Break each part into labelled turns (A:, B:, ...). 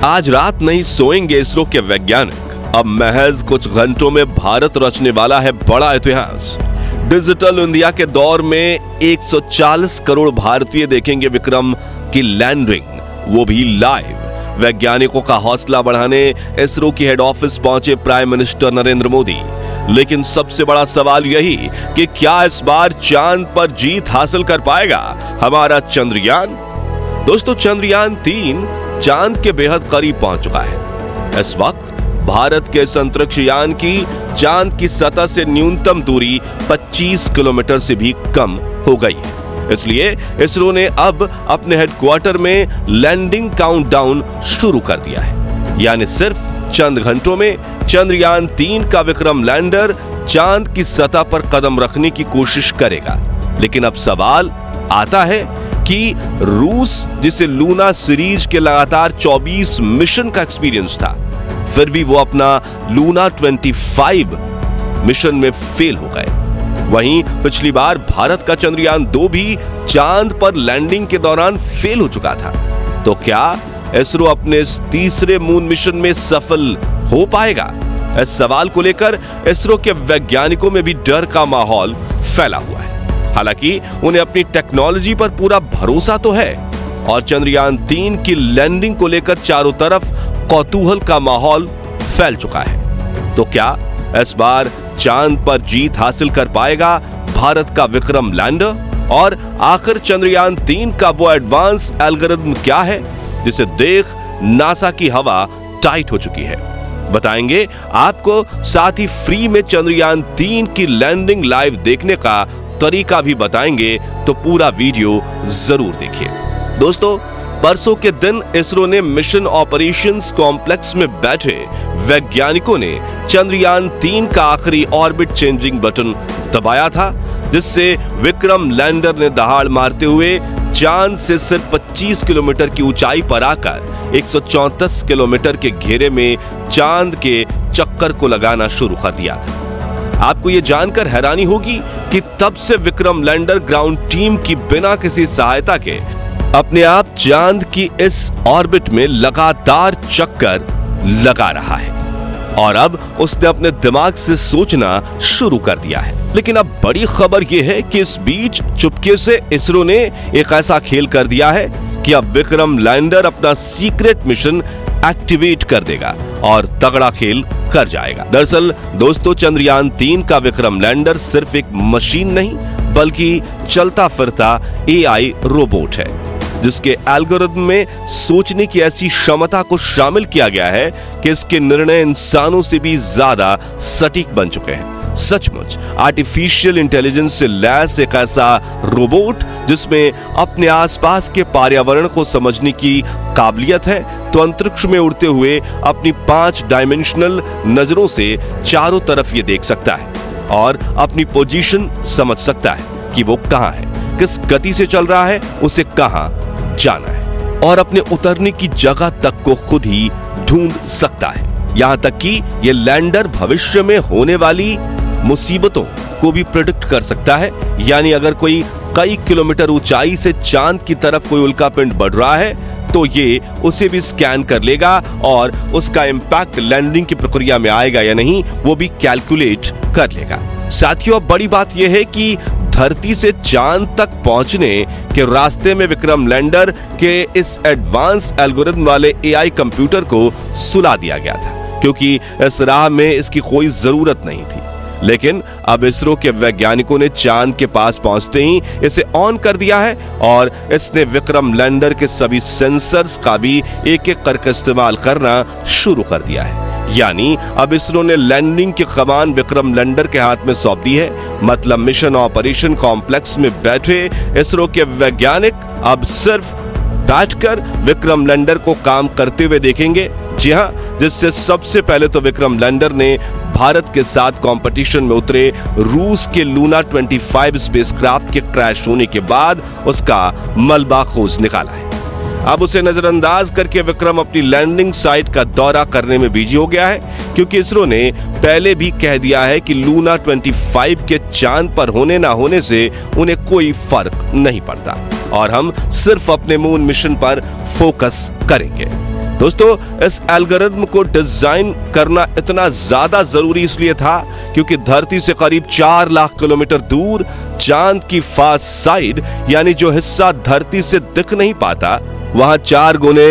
A: आज रात नहीं सोएंगे इसरो के वैज्ञानिक। अब महज कुछ घंटों में भारत रचने वाला है बड़ा इतिहास। डिजिटल इंडिया के दौर में 140 करोड़ भारतीय देखेंगे विक्रम की लैंडिंग, वो भी लाइव। वैज्ञानिकों का हौसला बढ़ाने इसरो की हेड ऑफिस पहुंचे प्राइम मिनिस्टर नरेंद्र मोदी। लेकिन सबसे बड़ा सवाल यही कि क्या इस बार चांद पर जीत हासिल कर पाएगा हमारा चंद्रयान। दोस्तों, चंद्रयान 3 चांद के बेहद करीब पहुंच चुका है। इस वक्त भारत के इस अंतरिक्ष यान की चांद की सतह से न्यूनतम दूरी 25 किलोमीटर से भी कम हो गई है। इसलिए इसरो ने अब अपने हेडक्वार्टर में लैंडिंग काउंटडाउन शुरू कर दिया है। यानी सिर्फ चंद घंटों में चंद्रयान 3 का विक्रम लैंडर चांद की सतह पर कदम रखने की कोशिश करेगा। लेकिन अब सवाल आता है कि रूस, जिसे लूना सीरीज के लगातार 24 मिशन का एक्सपीरियंस था, फिर भी वो अपना लूना 25 मिशन में फेल हो गए। वहीं पिछली बार भारत का चंद्रयान 2 भी चांद पर लैंडिंग के दौरान फेल हो चुका था। तो क्या इसरो अपने इस तीसरे मून मिशन में सफल हो पाएगा? इस सवाल को लेकर इसरो के वैज्ञानिकों में भी डर का माहौल फैला हुआ है। हालांकि उन्हें अपनी टेक्नोलॉजी पर पूरा भरोसा तो है और चंद्रयान 3 की लैंडिंग को लेकर चारों तरफ कौतूहल का माहौल फैल चुका है। तो क्या इस बार चांद पर जीत हासिल कर पाएगा भारत का विक्रम लैंडर? और आखिर चंद्रयान 3 का वो एडवांस एल्गोरिथम क्या है जिसे देख नासा की हवा टाइट हो चुकी है? बताएंगे आपको। साथ ही फ्री में चंद्रयान 3 की लैंडिंग लाइव देखने का तरीका भी बताएंगे, तो पूरा वीडियो जरूर देखिए। दोस्तों, परसों के दिन इसरो ने मिशन ऑपरेशंस कॉम्प्लेक्स में बैठे वैज्ञानिकों ने चंद्रयान 3 का आखिरी ऑर्बिट चेंजिंग बटन दबाया था, जिससे विक्रम लैंडर ने दहाड़ मारते हुए चांद से सिर्फ 25 किलोमीटर की ऊंचाई पर आकर 134 किलोमीटर के घेरे में चांद के चक्कर को लगाना शुरू कर दिया था। आपको यह जानकर हैरानी होगी कि तब से विक्रम लैंडर ग्राउंड टीम की बिना किसी सहायता के अपने आप चांद की इस ऑर्बिट में लगातार चक्कर लगा रहा है और अब उसने अपने दिमाग से सोचना शुरू कर दिया है। लेकिन अब बड़ी खबर यह है कि इस बीच चुपके से इसरो ने एक ऐसा खेल कर दिया है कि अब विक्रम लैंडर अपना सीक्रेट मिशन एक्टिवेट कर देगा और तगड़ा खेल कर जाएगा। दरअसल दोस्तों, चंद्रयान 3 का विक्रम लैंडर सिर्फ एक मशीन नहीं बल्कि चलता फिरता AI रोबोट है, जिसके एल्गोरिथम में सोचने की ऐसी क्षमता को शामिल किया गया है कि इसके निर्णय इंसानों से भी ज्यादा सटीक बन चुके हैं। सचमुच आर्टिफिशियल इंटेलिजेंस से लैस एक ऐसा रोबोट जिसमें अपने आसपास के पर्यावरण को समझने की काबिलियत है, तो अंतरिक्ष में उड़ते हुए अपनी 5 डायमेंशनल नजरों से चारों तरफ ये देख सकता है और अपनी पोजीशन समझ सकता है कि वो कहां है, किस गति से चल रहा है, उसे कहां जाना है और अपने उतरने की जगह तक को खुद ही ढूंढ सकता है। यहां तक कि ये लैंडर भविष्य में होने वाली मुसीबतों को भी प्रेडिक्ट कर सकता है। यानी अगर कोई कई किलोमीटर ऊंचाई से चांद की तरफ कोई उल्कापिंड बढ़ रहा है तो ये उसे भी स्कैन कर लेगा और उसका इंपैक्ट लैंडिंग की प्रक्रिया में आएगा या नहीं वो भी कैलकुलेट कर लेगा। साथियों, अब बड़ी बात यह है कि धरती से चांद तक पहुंचने के रास्ते में विक्रम लैंडर के इस एडवांस एल्गोरिथम वाले AI कंप्यूटर को सुला दिया गया था, क्योंकि इस राह में इसकी कोई जरूरत नहीं थी। लेकिन अब इसरो के वैज्ञानिकों ने चांद के पास पहुंचते ही इसे ऑन कर दिया है और इसने विक्रम लैंडर के सभी सेंसर्स का भी एक-एक करके इस्तेमाल करना शुरू कर दिया है। यानी अब इसरो ने लैंडिंग की कमान विक्रम लैंडर के हाथ में सौंप दी है। मतलब मिशन ऑपरेशन कॉम्प्लेक्स में बैठे इसरो के वैज्ञानिक अब सिर्फ बैठकर विक्रम लैंडर को काम करते हुए देखेंगे। जी हां, जिससे सबसे पहले तो विक्रम लैंडर ने भारत के साथ कंपटीशन में उतरे रूस के लूना 25 स्पेसक्राफ्ट के क्रैश होने के बाद उसका मलबा खोज निकाला है। अब उसे नजरअंदाज करके विक्रम अपनी लैंडिंग साइट का दौरा करने में बिजी हो गया है, क्योंकि इसरो ने पहले भी कह दिया है कि लूना 25 के चांद पर होने ना होने से उन्हें कोई फर्क नहीं पड़ता और हम सिर्फ अपने मून मिशन पर फोकस करेंगे। दोस्तों, इस एल्गोरिथम को डिजाइन करना इतना ज्यादा जरूरी इसलिए था क्योंकि धरती से करीब 4 लाख किलोमीटर दूर चांद की फास्ट साइड, यानी जो हिस्सा धरती से दिख नहीं पाता, वहां 4 गुने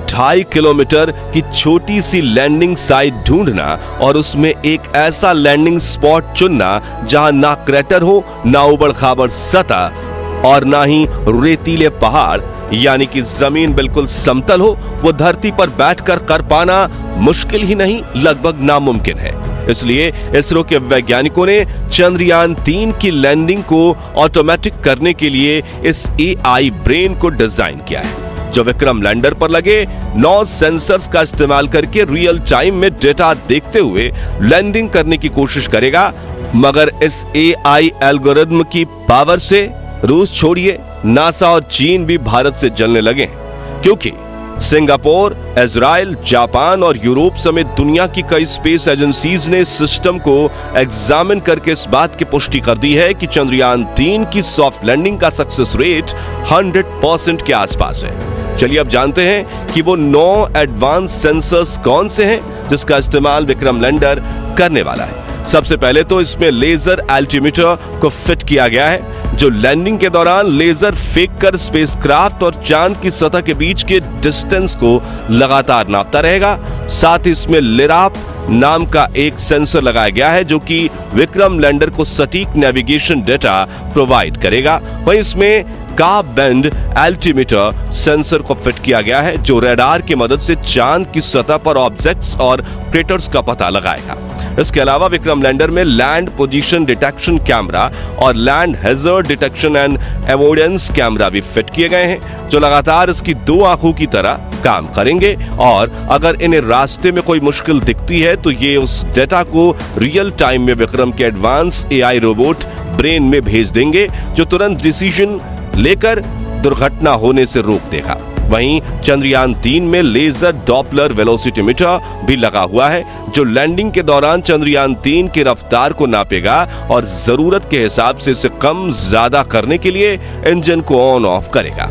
A: 2.5 किलोमीटर की छोटी सी लैंडिंग साइट ढूंढना और उसमें एक ऐसा लैंडिंग स्पॉट चुनना जहां ना क्रेटर हो, ना उबड़ खाबड़ सतह और ना ही रेतीले पहाड़, यानी कि जमीन बिल्कुल समतल हो, वो धरती पर बैठकर कर पाना मुश्किल ही नहीं, लगभग नामुमकिन है। इसलिए इसरो के वैज्ञानिकों ने चंद्रयान 3 की लैंडिंग को ऑटोमेटिक करने के लिए इस एआई ब्रेन को डिजाइन किया है, जो विक्रम लैंडर पर लगे 9 सेंसर्स का इस्तेमाल करके रियल टाइम में डेटा देखते हुए लैंडिंग करने की कोशिश करेगा। मगर इस एआई एल्गोरिथम की पावर से रूस छोड़िए, नासा और चीन भी भारत से जलने लगे हैं, क्योंकि सिंगापुर, इजराइल, जापान और यूरोप समेत दुनिया की कई स्पेस एजेंसीज ने सिस्टम को एग्जामिन करके इस बात की पुष्टि कर दी है कि चंद्रयान 3 की सॉफ्ट लैंडिंग का सक्सेस रेट 100% के आसपास है। चलिए अब जानते हैं कि वो 9 एडवांस सेंसर्स कौन से हैं जिसका इस्तेमाल विक्रम लैंडर करने वाला है। सबसे पहले तो इसमें लेजर अल्टीमीटर को फिट किया गया है, जो लैंडिंग के दौरान लेजर फेंककर स्पेसक्राफ्ट और चांद की सतह के बीच के डिस्टेंस को लगातार नापता रहेगा। साथ ही इसमें लिराप नाम का एक सेंसर लगाया गया है, जो कि विक्रम लैंडर को सटीक नेविगेशन डेटा प्रोवाइड करेगा। वहीं इसमें का बेंड अल्टीमीटर सेंसर को फिट किया गया है, जो रडार की मदद से चांद की सतह पर ऑब्जेक्ट्स और क्रेटर्स का पता लगाएगा। इसके अलावा विक्रम लैंडर में लैंड पोजीशन डिटेक्शन कैमरा और land hazard detection and avoidance camera भी फिट किए गए हैं, जो लगातार इसकी 2 आंखों की तरह काम करेंगे और अगर इन्हें रास्ते में कोई मुश्किल दिखती है तो ये उस डेटा को रियल टाइम में विक्रम के एडवांस एआई रोबोट ब्रेन में भेज देंगे, जो तुरंत डिसीजन लेकर दुर्घटना होने से रोक देगा। वहीं चंद्रयान 3 में लेजर डॉपलर वेलोसिटीमीटर भी लगा हुआ है, जो लैंडिंग के दौरान चंद्रयान 3 की रफ्तार को नापेगा और जरूरत के हिसाब से इसे कम ज्यादा करने के लिए इंजन को ऑन ऑफ करेगा।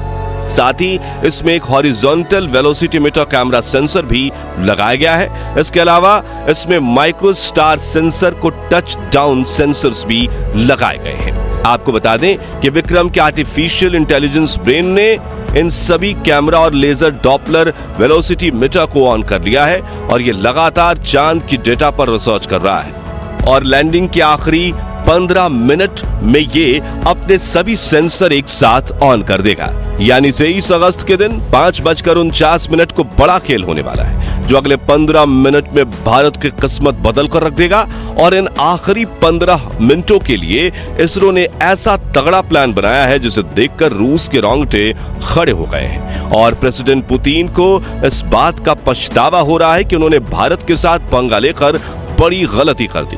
A: साथ ही इसमें एक हॉरिजॉन्टल वेलोसिटीमीटर कैमरा सेंसर भी लगाया गया है। इसके अलावा इसमें माइक्रोस्टार सेंसर को टच डाउन सेंसर्स भी लगाए गए हैं। आपको बता दें कि विक्रम के आर्टिफिशियल इंटेलिजेंस ब्रेन ने इन सभी कैमरा और लेजर डॉपलर वेलोसिटीमीटर को ऑन कर लिया है और ये लगातार चांद की डेटा पर रिसर्च कर रहा है और लैंडिंग के आखिरी 15 मिनट में ये अपने सभी सेंसर एक साथ ऑन कर देगा। यानी 23 अगस्त के दिन 5:49 को बड़ा खेल होने वाला है, जो अगले 15 मिनट में भारत की किस्मत बदल कर रख देगा। और इन आखिरी 15 मिनटों के लिए इसरो ने ऐसा तगड़ा प्लान बनाया है जिसे देखकर रूस के रोंगटे खड़े हो गए हैं और प्रेसिडेंट पुतिन को इस बात का पछतावा हो रहा है कि उन्होंने भारत के साथ पंगा लेकर बड़ी गलती कर दी,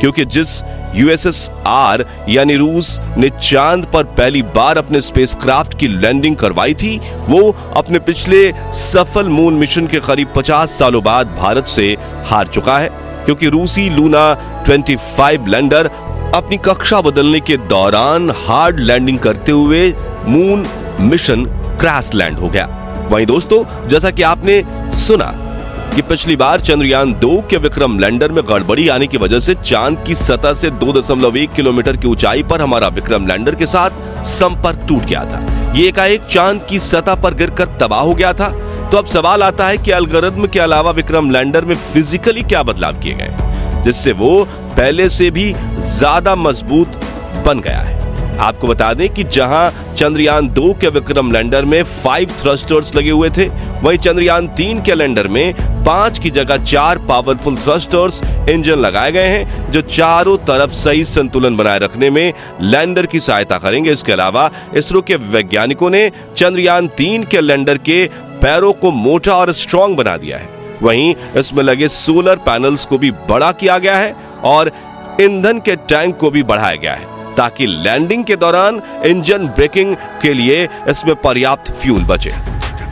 A: क्योंकि जिस यूएसएसआर यानी रूस ने चांद पर पहली बार अपने स्पेसक्राफ्ट की लैंडिंग करवाई थी, वो अपने पिछले सफल मून मिशन के करीब 50 सालों बाद भारत से हार चुका है, क्योंकि रूसी लूना 25 लैंडर अपनी कक्षा बदलने के दौरान हार्ड लैंडिंग करते हुए मून मिशन क्रैश लैंड हो गया। वहीं दोस्तों, जैसा कि आपने सुना कि पिछली बार चंद्रयान 2 के विक्रम लैंडर में गड़बड़ी आने की वजह से चांद की सतह से 2.1 किलोमीटर की ऊंचाई पर हमारा विक्रम लैंडर के साथ संपर्क टूट गया था। ये एकाएक चांद की सतह पर गिरकर तबाह हो गया था। तो अब सवाल आता है कि एल्गोरिथम के अलावा विक्रम लैंडर में फिजिकली क्या बदलाव किए गए जिससे वो पहले से भी ज्यादा मजबूत बन गया है। आपको बता दें कि जहां चंद्रयान 2 के विक्रम लैंडर में 5 थ्रस्टर्स लगे हुए थे, वहीं चंद्रयान 3 के लैंडर में 5 की जगह 4 पावरफुल थ्रस्टर्स इंजन लगाए गए हैं, जो चारों तरफ सही संतुलन बनाए रखने में लैंडर की सहायता करेंगे। इसके अलावा इसरो के वैज्ञानिकों ने चंद्रयान 3 के लैंडर के पैरों को मोटा और स्ट्रॉन्ग बना दिया है। वहीं इसमें लगे सोलर पैनल्स को भी बड़ा किया गया है और ईंधन के टैंक को भी बढ़ाया गया है, ताकि लैंडिंग के दौरान इंजन ब्रेकिंग के लिए इसमें पर्याप्त फ्यूल बचे।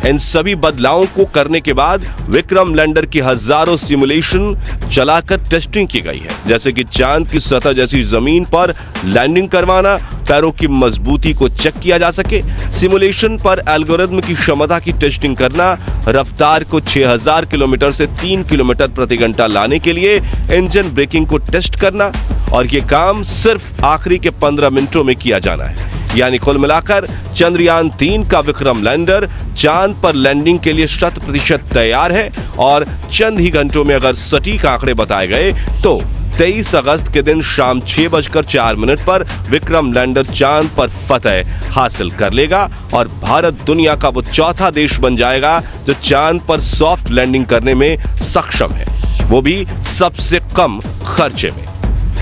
A: इन सभी बदलावों को करने के बाद विक्रम लैंडर की हजारों सिमुलेशन चलाकर टेस्टिंग की गई है, जैसे कि चांद की सतह जैसी जमीन पर लैंडिंग करवाना, पैरों की मजबूती को चेक किया जा सके, सिमुलेशन पर एल्गोरिथम की क्षमता की टेस्टिंग करना, रफ्तार को 6000 किलोमीटर से 3 किलोमीटर प्रति घंटा लाने के लिए इंजन ब्रेकिंग को टेस्ट करना, और ये काम सिर्फ आखिरी के 15 मिनटों में किया जाना है। यानी कुल मिलाकर चंद्रयान 3 का विक्रम लैंडर चांद पर लैंडिंग के लिए 100% तैयार है, और चंद ही घंटों में अगर सटीक आंकड़े बताए गए तो 23 अगस्त के दिन शाम 6:04 पर विक्रम लैंडर चांद पर फतह हासिल कर लेगा और भारत दुनिया का वो चौथा देश बन जाएगा जो चांद पर सॉफ्ट लैंडिंग करने में सक्षम है, वो भी सबसे कम खर्चे में।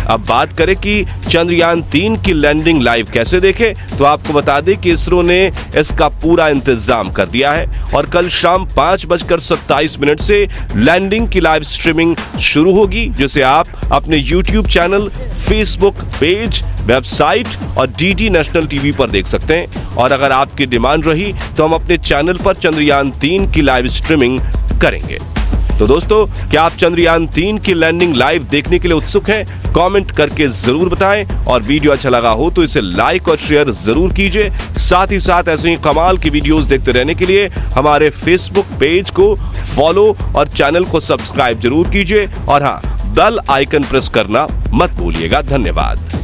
A: अब बात करें कि चंद्रयान 3 की लैंडिंग लाइव कैसे देखें, तो आपको बता दें कि इसरो ने इसका पूरा इंतजाम कर दिया है और कल शाम 5:27 से लैंडिंग की लाइव स्ट्रीमिंग शुरू होगी, जिसे आप अपने YouTube channel, Facebook page, website और डीडी नेशनल टीवी पर देख सकते हैं। और अगर आपकी डिमांड रही तो हम अपने चैनल पर चंद्रयान 3 की लाइव स्ट्रीमिंग करेंगे। तो दोस्तों, क्या आप चंद्रयान 3 की लैंडिंग लाइव देखने के लिए उत्सुक हैं? कमेंट करके जरूर बताएं, और वीडियो अच्छा लगा हो तो इसे लाइक और शेयर जरूर कीजिए। साथ ही साथ ऐसे ही कमाल की वीडियोस देखते रहने के लिए हमारे फेसबुक पेज को फॉलो और चैनल को सब्सक्राइब जरूर कीजिए, और हाँ, बेल आइकन प्रेस करना मत भूलिएगा। धन्यवाद।